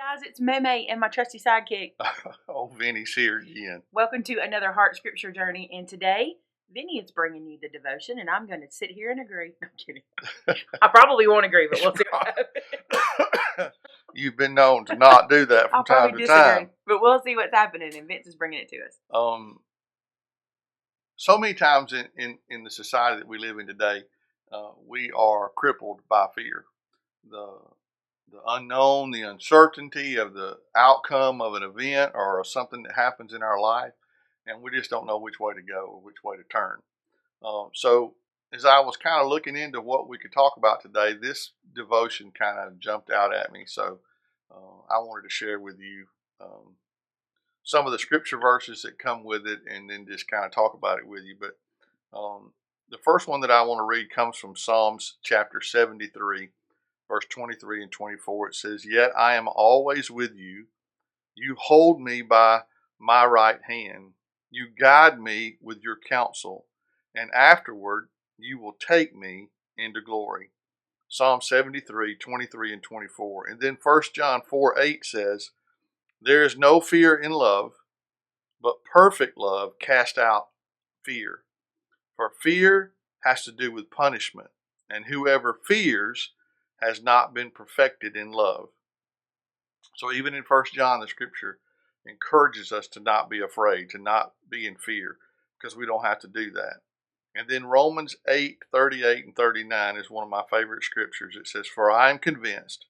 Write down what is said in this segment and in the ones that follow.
Guys, it's Maymay and my trusty sidekick. Oh, Vinny's here again. Welcome to another heart scripture journey. And today, Vinny is bringing you the devotion, and I'm going to sit here and agree. No, I'm kidding. I probably won't agree, but we'll see what happens. You've been known to not do that from time to time. But we'll see what's happening, and Vince is bringing it to us. So many times in the society that we live in today, we are crippled by fear. The unknown, the uncertainty of the outcome of an event or something that happens in our life, and we just don't know which way to go or which way to turn. So as I was kind of looking into what we could talk about today, this devotion kind of jumped out at me. So I wanted to share with you some of the scripture verses that come with it, and then just kind of talk about it with you. But the first one that I want to read comes from Psalms chapter 73. Verse 23 and 24, it says, "Yet I am always with you. You hold me by my right hand. You guide me with your counsel, and afterward you will take me into glory." Psalm 73, 23 and 24. And then 1 John 4:8 says, "There is no fear in love, but perfect love casts out fear. For fear has to do with punishment, and whoever fears has not been perfected in love." So even in 1 John, the scripture encourages us to not be afraid, to not be in fear, because we don't have to do that. And then Romans 8:38 and 39 is one of my favorite scriptures. It says, "For I am convinced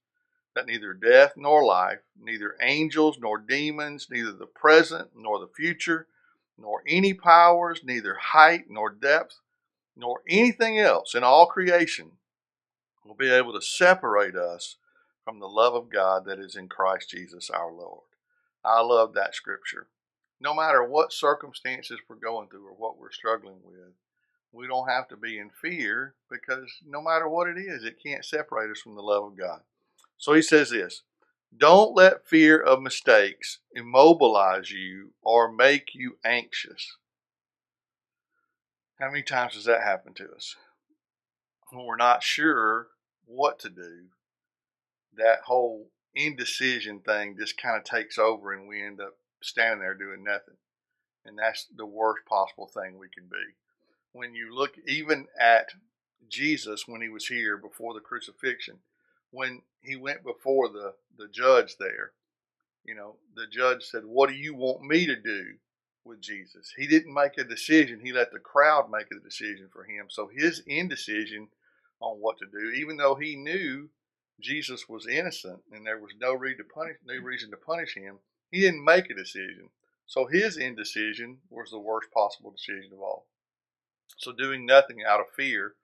that neither death nor life, neither angels nor demons, neither the present nor the future, nor any powers, neither height nor depth, nor anything else in all creation will be able to separate us from the love of God that is in Christ Jesus our Lord." I love that scripture. No matter what circumstances we're going through or what we're struggling with, we don't have to be in fear, because no matter what it is, it can't separate us from the love of God. So he says this: "Don't let fear of mistakes immobilize you or make you anxious." How many times does that happen to us? When we're not sure what to do, that whole indecision thing just kind of takes over, and we end up standing there doing nothing. And that's the worst possible thing we can be. When you look even at Jesus when he was here before the crucifixion, when he went before the judge there, the judge said, "What do you want me to do with Jesus?" He didn't make a decision. He let the crowd make a decision for him. So his indecision on what to do, even though he knew Jesus was innocent and there was no reason to punish him, he didn't make a decision. So his indecision was the worst possible decision of all. So doing nothing out of fear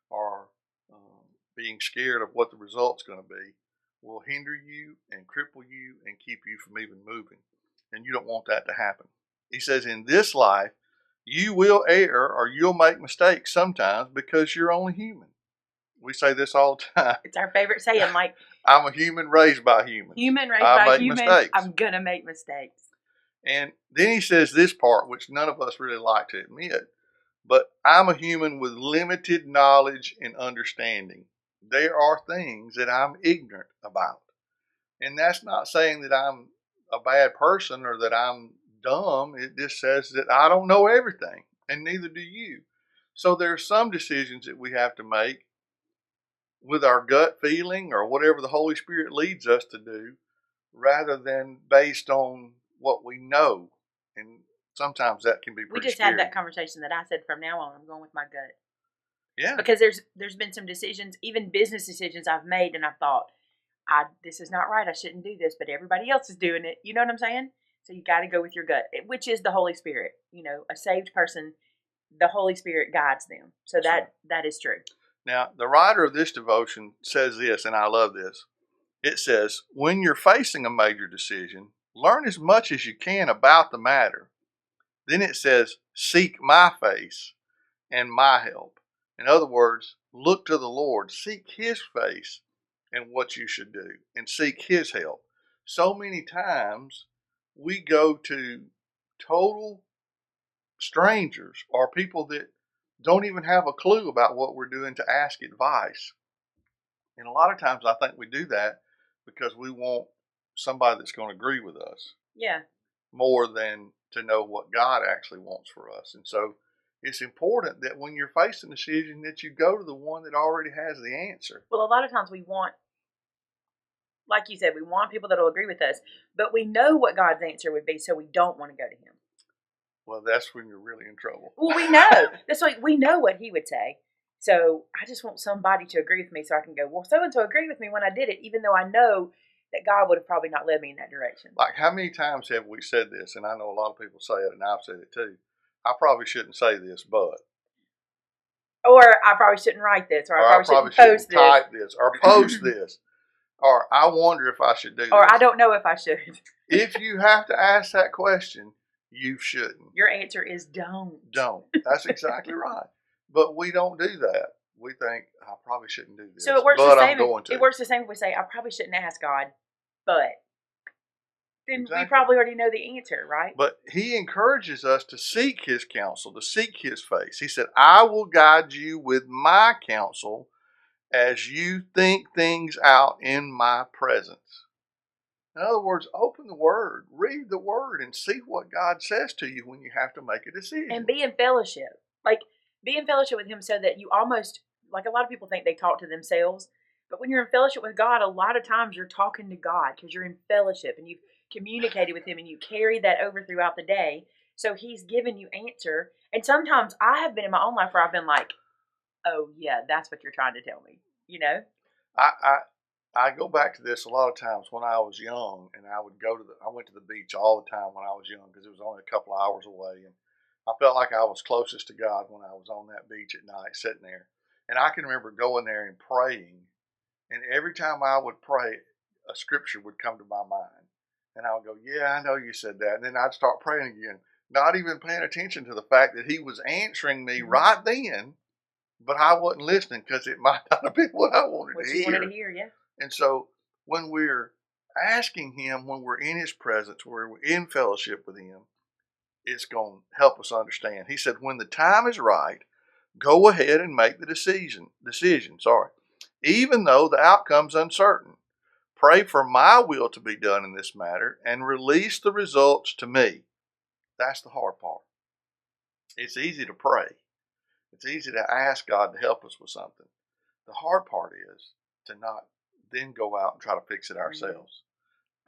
or being scared of what the result's going to be will hinder you and cripple you and keep you from even moving. And you don't want that to happen. He says, in this life, you will err or you'll make mistakes sometimes, because you're only human. We say this all the time. It's our favorite saying, like, I'm a human raised by humans. I make mistakes. I'm going to make mistakes. And then he says this part, which none of us really like to admit, but I'm a human with limited knowledge and understanding. There are things that I'm ignorant about. And that's not saying that I'm a bad person or that I'm dumb. It just says that I don't know everything, and neither do you. So there are some decisions that we have to make with our gut feeling or whatever the Holy Spirit leads us to do, rather than based on what we know. And sometimes that can be pretty scary. Had that conversation that I said, from now on, I'm going with my gut. Yeah. Because there's been some decisions, even business decisions I've made, and I thought, this is not right. I shouldn't do this, but everybody else is doing it. You know what I'm saying? So you got to go with your gut, which is the Holy Spirit. A saved person, the Holy Spirit guides them. So that is true. Now, the writer of this devotion says this, and I love this. It says, when you're facing a major decision, learn as much as you can about the matter. Then it says, seek my face and my help. In other words, look to the Lord, seek his face and what you should do, and seek his help. So many times we go to total strangers or people that don't even have a clue about what we're doing to ask advice. And a lot of times I think we do that because we want somebody that's going to agree with us. Yeah. More than to know what God actually wants for us. And so it's important that when you're facing a decision that you go to the one that already has the answer. Well, a lot of times we want, like you said, we want people that will agree with us, but we know what God's answer would be, so we don't want to go to him. Well, that's when you're really in trouble. Well, we know. That's like we know what he would say. So I just want somebody to agree with me so I can go, well, so-and-so agreed with me when I did it, even though I know that God would have probably not led me in that direction. Like, how many times have we said this? And I know a lot of people say it, and I've said it too. I probably shouldn't say this, but. Or I probably shouldn't write this, or I probably shouldn't post this. Type this, or post this. Or I wonder if I should do this. Or I don't know if I should. If you have to ask that question, you shouldn't. Your answer is don't. Don't. That's exactly right. But we don't do that. We think, I probably shouldn't do this. So it works but the same. I'm going to. It works the same if we say, I probably shouldn't ask God, but then Exactly. we probably already know the answer, right? But he encourages us to seek his counsel, to seek his face. He said, I will guide you with my counsel as you think things out in my presence. In other words, open the Word, read the Word, and see what God says to you when you have to make a decision. And be in fellowship. Like, be in fellowship with him so that you almost, like a lot of people think they talk to themselves, but when you're in fellowship with God, a lot of times you're talking to God because you're in fellowship and you've communicated with him and you carry that over throughout the day. So he's given you answer. And sometimes I have been in my own life where I've been like, oh yeah, that's what you're trying to tell me, you know? I go back to this a lot of times when I was young, and I went to the beach all the time when I was young because it was only a couple of hours away, and I felt like I was closest to God when I was on that beach at night sitting there. And I can remember going there and praying, and every time I would pray, a scripture would come to my mind, and I would go, yeah, I know you said that, and then I'd start praying again, not even paying attention to the fact that he was answering me right then, but I wasn't listening because it might not have been what I wanted to hear. What you wanted to hear, yeah. And so when we're asking him, when we're in his presence, when we're in fellowship with him, it's going to help us understand. He said, when the time is right, go ahead and make the decision, even though the outcome's uncertain. Pray for my will to be done in this matter and release the results to me. That's the hard part. It's easy to pray. It's easy to ask God to help us with something. The hard part is to not then go out and try to fix it ourselves.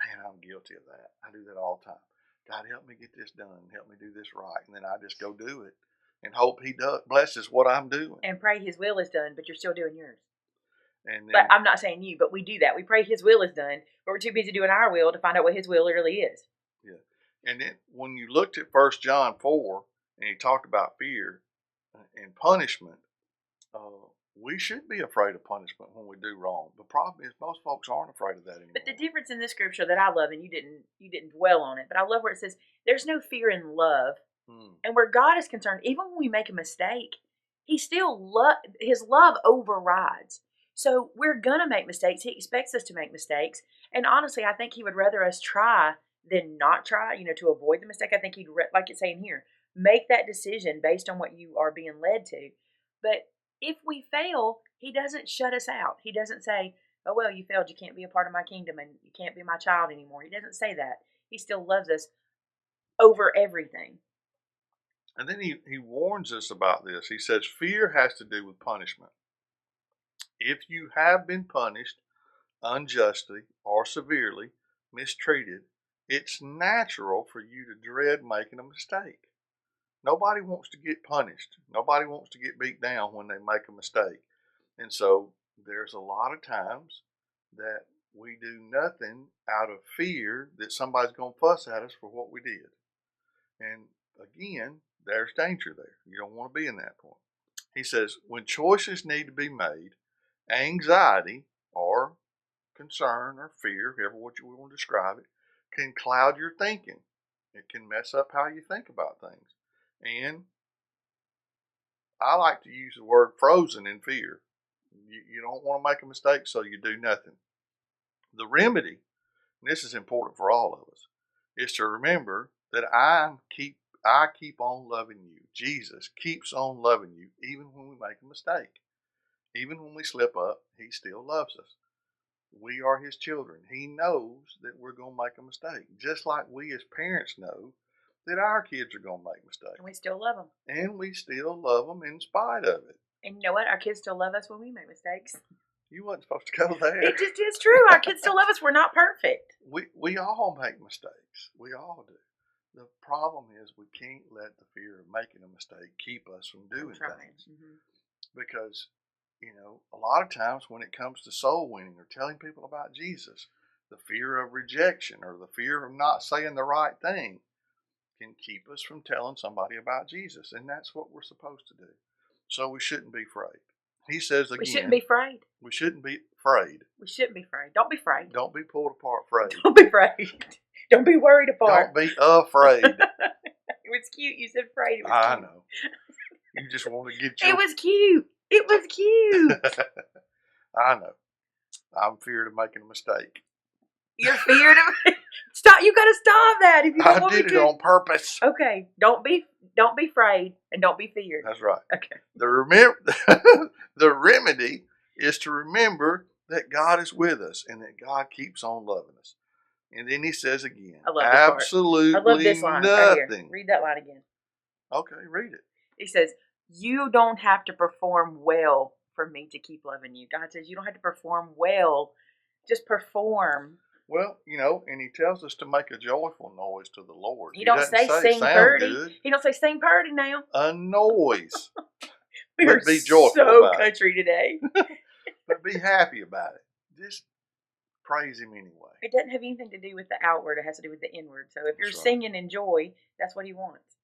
Man, I'm guilty of that. I do that all the time. God, help me get this done. Help me do this right. And then I just go do it and hope he blesses what I'm doing. And pray his will is done, but you're still doing yours. And then, but I'm not saying you, but we do that. We pray his will is done, but we're too busy doing our will to find out what his will really is. Yeah. And then when you looked at 1 John 4 and he talked about fear and punishment, we should be afraid of punishment when we do wrong. The problem is most folks aren't afraid of that anymore. But the difference in this scripture that I love, and you didn't dwell on it, but I love where it says there's no fear in love. And where God is concerned, even when we make a mistake, he still his love overrides. So we're gonna make mistakes. He expects us to make mistakes, and honestly, I think he would rather us try than not try. To avoid the mistake. I think he'd like it's saying here, make that decision based on what you are being led to. But if we fail, he doesn't shut us out. He doesn't say, oh, well, you failed. You can't be a part of my kingdom and you can't be my child anymore. He doesn't say that. He still loves us over everything. And then he warns us about this. He says, fear has to do with punishment. If you have been punished unjustly or severely mistreated, it's natural for you to dread making a mistake. Nobody wants to get punished. Nobody wants to get beat down when they make a mistake. And so there's a lot of times that we do nothing out of fear that somebody's going to fuss at us for what we did. And again, there's danger there. You don't want to be in that point. He says, when choices need to be made, anxiety or concern or fear, however what you want to describe it, can cloud your thinking. It can mess up how you think about things. And I like to use the word frozen in fear. You don't want to make a mistake, so you do nothing. The remedy, and this is important for all of us, is to remember that I keep on loving you. Jesus keeps on loving you even when we make a mistake. Even when we slip up, he still loves us. We are his children. He knows that we're going to make a mistake, just like we as parents know that our kids are going to make mistakes. And we still love them. And we still love them in spite of it. And you know what? Our kids still love us when we make mistakes. You wasn't supposed to go there. It just is true. Our kids still love us. We're not perfect. We all make mistakes. We all do. The problem is we can't let the fear of making a mistake keep us from doing things. Mm-hmm. Because, a lot of times when it comes to soul winning or telling people about Jesus, the fear of rejection or the fear of not saying the right thing can keep us from telling somebody about Jesus. And that's what we're supposed to do. So we shouldn't be afraid. He says again. We shouldn't be afraid. We shouldn't be afraid. We shouldn't be afraid. Don't be afraid. Don't be pulled apart afraid. Don't be afraid. Don't be worried apart. Don't be afraid. It was cute. You said afraid. It was I cute. know. You just want to get your... It was cute. It was cute. I know. I'm feared of making a mistake. You're feared of... Stop. You got to stop that. If you don't want did it on purpose. Okay. Don't be afraid and don't be feared. That's right. Okay. The remedy is to remember that God is with us and that God keeps on loving us. And then he says again, I love absolutely I love this line nothing. right here. Read that line again. Okay, read it. He says, you don't have to perform well for me to keep loving you. God says you don't have to perform well. Just perform. Well, and he tells us to make a joyful noise to the Lord. He don't say sing purdy. Good. He don't say sing purdy now. A noise. We're be joyful so about country today. But be happy about it. Just praise him anyway. It doesn't have anything to do with the outward. It has to do with the inward. So if you're singing in joy, that's what he wants.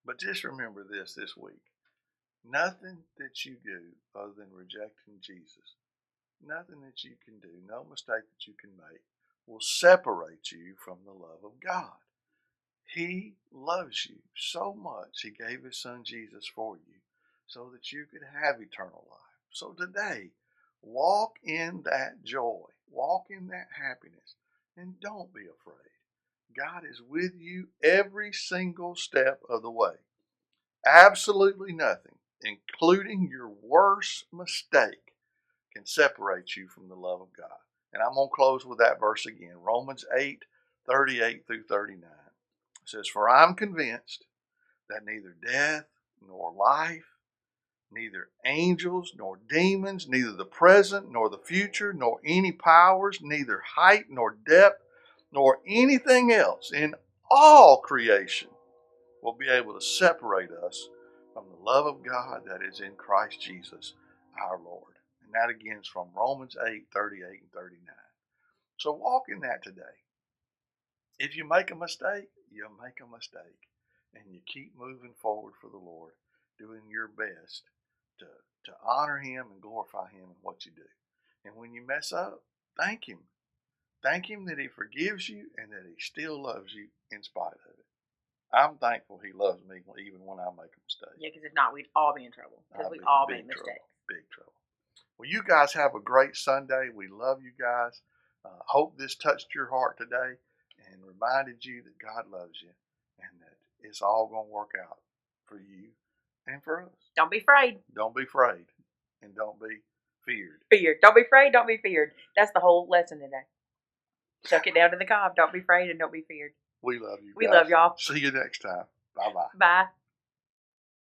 But just remember this week. Nothing that you do other than rejecting Jesus, nothing that you can do, no mistake that you can make, will separate you from the love of God. He loves you so much, he gave his son Jesus for you so that you could have eternal life. So today, walk in that joy, walk in that happiness, and don't be afraid. God is with you every single step of the way. Absolutely nothing, including your worst mistake, can separate you from the love of God. And I'm going to close with that verse again. Romans 8:38 through 39. It says, for I'm convinced that neither death nor life, neither angels nor demons, neither the present nor the future, nor any powers, neither height nor depth, nor anything else in all creation will be able to separate us from the love of God that is in Christ Jesus our Lord. And that again is from Romans 8:38 and 39. So walk in that today. If you make a mistake, you make a mistake. And you keep moving forward for the Lord, doing your best to honor him and glorify him in what you do. And when you mess up, thank him. Thank him that he forgives you and that he still loves you in spite of it. I'm thankful he loves me even when I make a mistake. Yeah, because if not, we'd all be in trouble. Because we all make mistakes. Big trouble. Well, you guys have a great Sunday. We love you guys. Hope this touched your heart today and reminded you that God loves you and that it's all going to work out for you and for us. Don't be afraid. Don't be afraid. And don't be feared. Feared. Don't be afraid. Don't be feared. That's the whole lesson today. Chuck it down to the cob. Don't be afraid and don't be feared. We love you guys. We love y'all. See you next time. Bye-bye. Bye.